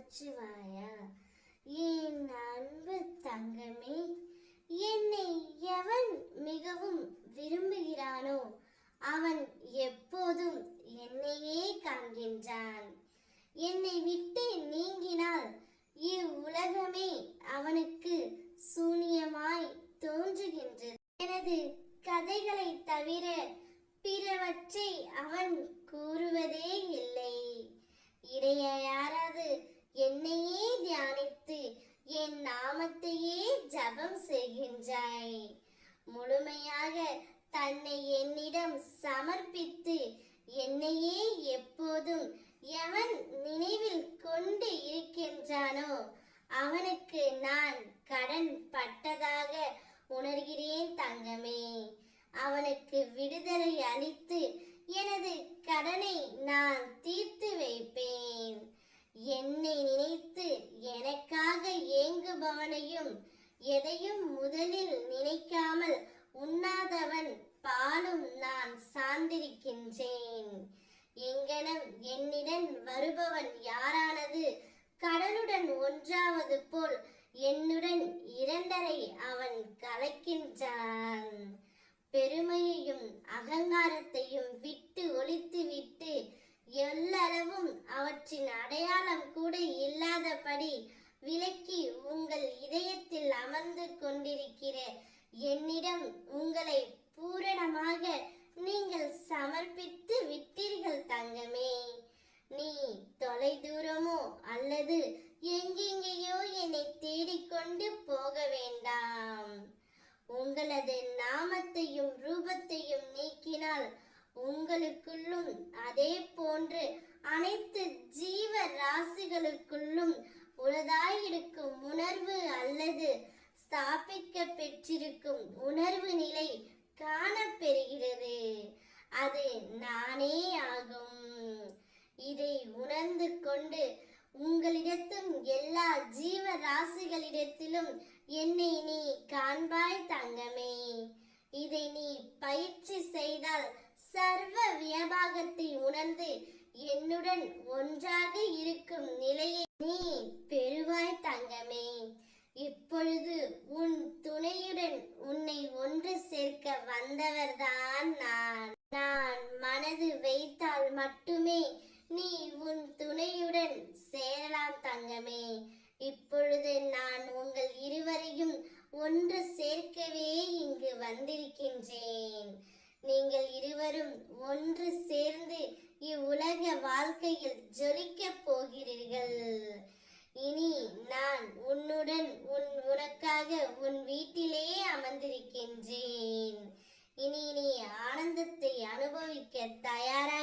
நமச்சிவாயா. என் அன்பு தங்கமே, என்னை எவன் மிகவும் விரும்புகிறானோ அவன் எப்போதும் என்னையே காண்கின்றான். என்னை விட்டு நீங்கினால் இவ்வுலகமே அவனுக்கு சூனியமாய் தோன்றுகின்றது. எனது கதைகளை தவிர பிறவற்றை அவன் கூறுவதே இல்லை. இடையறாது என்னையே தியானித்து என் நாமத்தையே ஜபம் செய்கின்றாய். முழுமையாக தன்னை என்னிடம் சமர்ப்பித்து என்னையே எப்போதும் எவன் நினைவில் கொண்டு இருக்கின்றானோ அவனுக்கு நான் கடன் பட்டதாக உணர்கிறேன் தங்கமே. அவனுக்கு விடுதலை அளித்து எனது கடனை நான் தீர்த்து வைப்பேன். என்னை நினைத்து எனக்காக ஏங்குபவனையும் எதையும் முதலில் நினைக்காமல் உண்ணாதவன் பாலும் நான் சார்ந்திருக்கின்றேன். எங்கனம் என்னிடம் வருபவன் யாரானது கடலுடன் ஒன்றாவது போல் என்னுடன் இரண்டரை அவன் கலக்கின்றான். பெருமையையும் அகங்காரத்தையும் விட்டு ஒழித்து விட்டு எல்லளவும் அவற்றின் அடையாளம் கூட இல்லாதபடி விலக்கி உங்கள் இதயத்தில் அமர்ந்து கொண்டிருக்கிற என்னிடம் உங்களை பூரணமாக நீங்கள் சமர்ப்பித்து விட்டீர்கள் தங்கமே. நீ தொலை தூரமோ அல்லது எங்கெங்கேயோ என்னை தேடிக்கொண்டு போக வேண்டாம். உங்களது நாமத்தையும் ரூபத்தையும் நீக்கினால் உங்களுக்குள்ளும் அதே போன்று அனைத்து ஜீவ ராசிகளுக்குள்ளும் உளதாயிருக்கும் உணர்வு அல்லது ஸ்தாபிக்க பெற்றிருக்கும் உணர்வு நிலை காணப்பெறுகிறது. அது நானே ஆகும். இதை உணர்ந்து கொண்டு உங்களிடத்தும் எல்லா ஜீவ ராசிகளிடத்திலும் என்னை நீ காண்பாய் தங்கமே. இதை நீ பயிற்சி செய்தால் சர்வ வியாபாகத்தை உணர்ந்து என்னுடன் ஒன்றாக இருக்கும் நிலையை நீ பெறுவாய் தங்கமே. இப்பொழுது உன் துணையுடன் உன்னை ஒன்று சேர்க்க வந்தவர்தான் நான் மனது வைத்தால் மட்டுமே நீ உன் துணையுடன் சேரலாம் தங்கமே. இப்பொழுது நான் உங்கள் இருவரையும் ஒன்று சேர்க்கவே இங்கு வந்திருக்கின்றேன். நீங்கள் இருவரும் ஒன்று சேர்ந்து இவ்வுலக வாழ்க்கையில் ஜொலிக்கப் போகிறீர்கள். இனி நான் உன்னுடன் உனக்காக உன் வீட்டிலே அமர்ந்திருக்கின்றேன். இனி நீ ஆனந்தத்தை அனுபவிக்க தயாரா